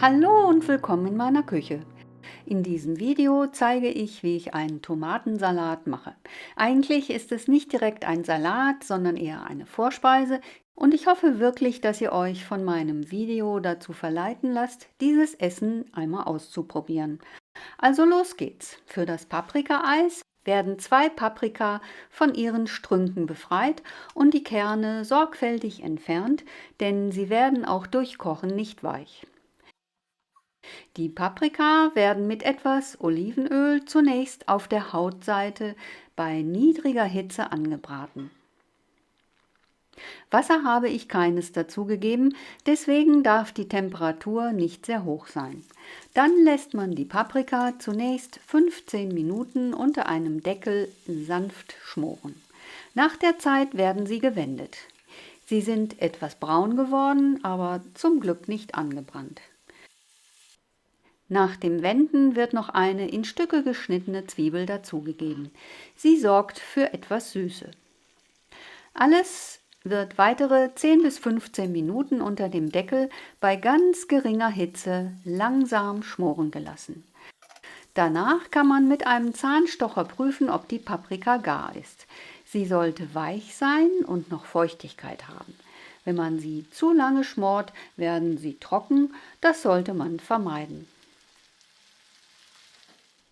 Hallo und willkommen in meiner Küche. In diesem Video zeige ich, wie ich einen Tomatensalat mache. Eigentlich ist es nicht direkt ein Salat, sondern eher eine Vorspeise und ich hoffe wirklich, dass ihr euch von meinem Video dazu verleiten lasst, dieses Essen einmal auszuprobieren. Also los geht's. Für das Paprikaeis werden 2 Paprika von ihren Strünken befreit und die Kerne sorgfältig entfernt, denn sie werden auch durch Kochen nicht weich. Die Paprika werden mit etwas Olivenöl zunächst auf der Hautseite bei niedriger Hitze angebraten. Wasser habe ich keines dazugegeben, deswegen darf die Temperatur nicht sehr hoch sein. Dann lässt man die Paprika zunächst 15 Minuten unter einem Deckel sanft schmoren. Nach der Zeit werden sie gewendet. Sie sind etwas braun geworden, aber zum Glück nicht angebrannt. Nach dem Wenden wird noch eine in Stücke geschnittene Zwiebel dazugegeben. Sie sorgt für etwas Süße. Alles wird weitere 10 bis 15 Minuten unter dem Deckel bei ganz geringer Hitze langsam schmoren gelassen. Danach kann man mit einem Zahnstocher prüfen, ob die Paprika gar ist. Sie sollte weich sein und noch Feuchtigkeit haben. Wenn man sie zu lange schmort, werden sie trocken. Das sollte man vermeiden.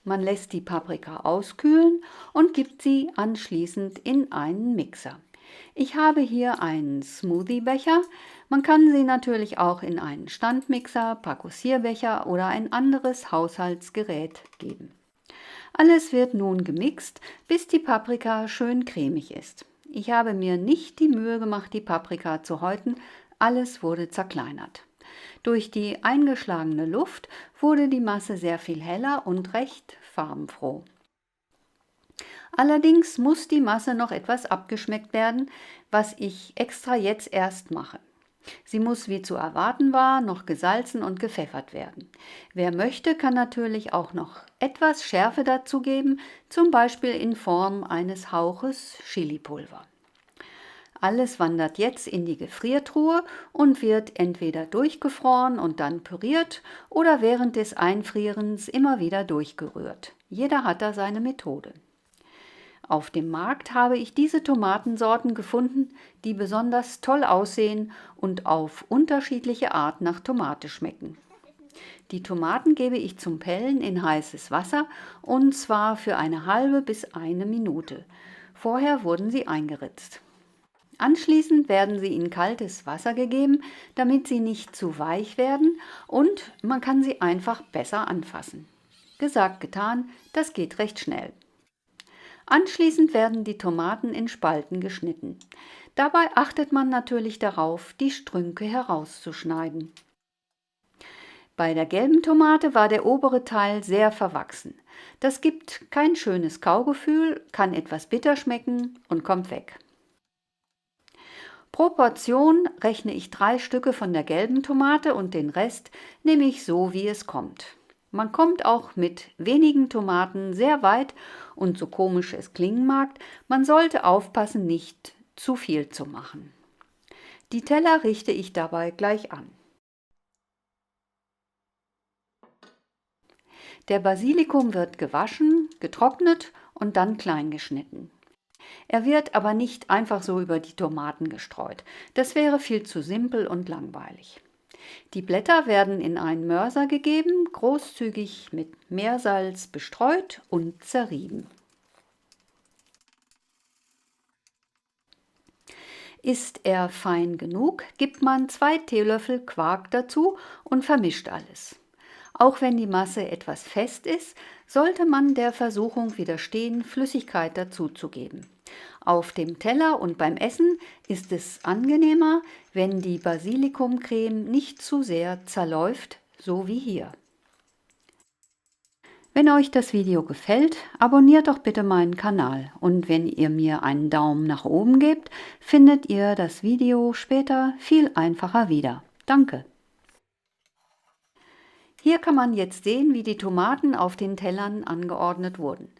Man lässt die Paprika auskühlen und gibt sie anschließend in einen Mixer. Ich habe hier einen Smoothiebecher. Man kann sie natürlich auch in einen Standmixer, Parkussierbecher oder ein anderes Haushaltsgerät geben. Alles wird nun gemixt, bis die Paprika schön cremig ist. Ich habe mir nicht die Mühe gemacht, die Paprika zu häuten. Alles wurde zerkleinert. Durch die eingeschlagene Luft wurde die Masse sehr viel heller und recht farbenfroh. Allerdings muss die Masse noch etwas abgeschmeckt werden, was ich extra jetzt erst mache. Sie muss, wie zu erwarten war, noch gesalzen und gepfeffert werden. Wer möchte, kann natürlich auch noch etwas Schärfe dazugeben, zum Beispiel in Form eines Hauches Chilipulver. Alles wandert jetzt in die Gefriertruhe und wird entweder durchgefroren und dann püriert oder während des Einfrierens immer wieder durchgerührt. Jeder hat da seine Methode. Auf dem Markt habe ich diese Tomatensorten gefunden, die besonders toll aussehen und auf unterschiedliche Art nach Tomate schmecken. Die Tomaten gebe ich zum Pellen in heißes Wasser und zwar für eine halbe bis eine Minute. Vorher wurden sie eingeritzt. Anschließend werden sie in kaltes Wasser gegeben, damit sie nicht zu weich werden und man kann sie einfach besser anfassen. Gesagt, getan, das geht recht schnell. Anschließend werden die Tomaten in Spalten geschnitten. Dabei achtet man natürlich darauf, die Strünke herauszuschneiden. Bei der gelben Tomate war der obere Teil sehr verwachsen. Das gibt kein schönes Kaugefühl, kann etwas bitter schmecken und kommt weg. Pro Portion rechne ich 3 Stücke von der gelben Tomate und den Rest nehme ich so, wie es kommt. Man kommt auch mit wenigen Tomaten sehr weit und so komisch es klingen mag, man sollte aufpassen, nicht zu viel zu machen. Die Teller richte ich dabei gleich an. Der Basilikum wird gewaschen, getrocknet und dann klein geschnitten. Er wird aber nicht einfach so über die Tomaten gestreut. Das wäre viel zu simpel und langweilig. Die Blätter werden in einen Mörser gegeben, großzügig mit Meersalz bestreut und zerrieben. Ist er fein genug, gibt man 2 Teelöffel Quark dazu und vermischt alles. Auch wenn die Masse etwas fest ist, sollte man der Versuchung widerstehen, Flüssigkeit dazuzugeben. Auf dem Teller und beim Essen ist es angenehmer, wenn die Basilikumcreme nicht zu sehr zerläuft, so wie hier. Wenn euch das Video gefällt, abonniert doch bitte meinen Kanal und wenn ihr mir einen Daumen nach oben gebt, findet ihr das Video später viel einfacher wieder. Danke! Hier kann man jetzt sehen, wie die Tomaten auf den Tellern angeordnet wurden.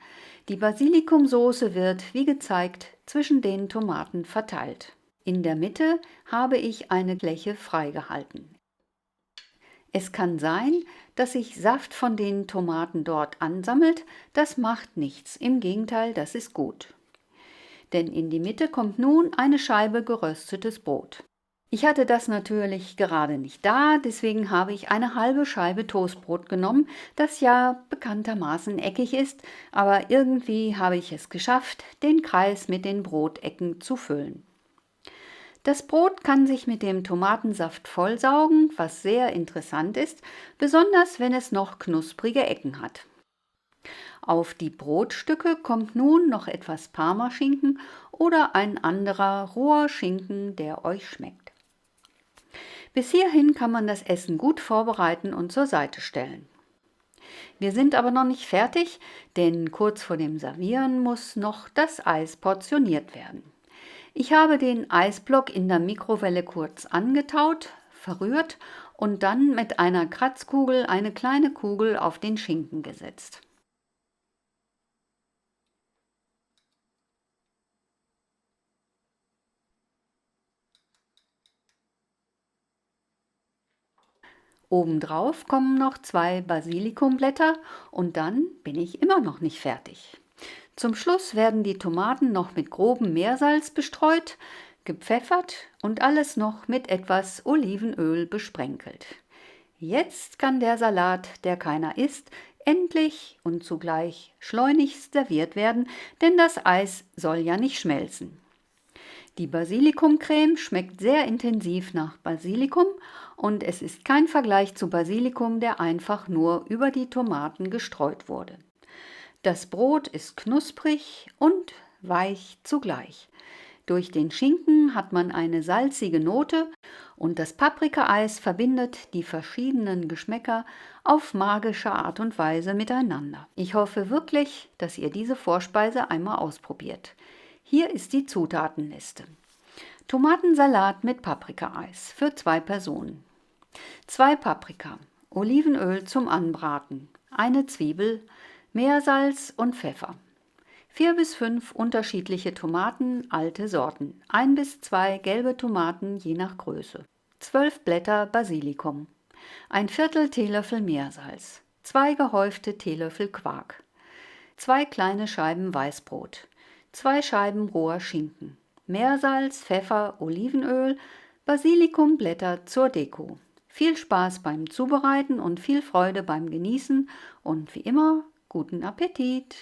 Die Basilikumsoße wird, wie gezeigt, zwischen den Tomaten verteilt. In der Mitte habe ich eine Fläche freigehalten. Es kann sein, dass sich Saft von den Tomaten dort ansammelt, das macht nichts, im Gegenteil, das ist gut. Denn in die Mitte kommt nun eine Scheibe geröstetes Brot. Ich hatte das natürlich gerade nicht da, deswegen habe ich eine halbe Scheibe Toastbrot genommen, das ja bekanntermaßen eckig ist, aber irgendwie habe ich es geschafft, den Kreis mit den Brotecken zu füllen. Das Brot kann sich mit dem Tomatensaft vollsaugen, was sehr interessant ist, besonders wenn es noch knusprige Ecken hat. Auf die Brotstücke kommt nun noch etwas Parmaschinken oder ein anderer roher Schinken, der euch schmeckt. Bis hierhin kann man das Essen gut vorbereiten und zur Seite stellen. Wir sind aber noch nicht fertig, denn kurz vor dem Servieren muss noch das Eis portioniert werden. Ich habe den Eisblock in der Mikrowelle kurz angetaut, verrührt und dann mit einer Kratzkugel eine kleine Kugel auf den Schinken gesetzt. Obendrauf kommen noch 2 Basilikumblätter und dann bin ich immer noch nicht fertig. Zum Schluss werden die Tomaten noch mit grobem Meersalz bestreut, gepfeffert und alles noch mit etwas Olivenöl besprenkelt. Jetzt kann der Salat, der keiner isst, endlich und zugleich schleunigst serviert werden, denn das Eis soll ja nicht schmelzen. Die Basilikumcreme schmeckt sehr intensiv nach Basilikum und es ist kein Vergleich zu Basilikum, der einfach nur über die Tomaten gestreut wurde. Das Brot ist knusprig und weich zugleich. Durch den Schinken hat man eine salzige Note und das Paprikaeis verbindet die verschiedenen Geschmäcker auf magische Art und Weise miteinander. Ich hoffe wirklich, dass ihr diese Vorspeise einmal ausprobiert. Hier ist die Zutatenliste. Tomatensalat mit Paprikaeis für 2 Personen. 2 Paprika, Olivenöl zum Anbraten, eine Zwiebel, Meersalz und Pfeffer. 4 bis 5 unterschiedliche Tomaten, alte Sorten, 1 bis 2 gelbe Tomaten je nach Größe, 12 Blätter Basilikum, ein Viertel Teelöffel Meersalz, 2 gehäufte Teelöffel Quark, 2 kleine Scheiben Weißbrot, 2 Scheiben roher Schinken, Meersalz, Pfeffer, Olivenöl, Basilikumblätter zur Deko. Viel Spaß beim Zubereiten und viel Freude beim Genießen und wie immer, guten Appetit!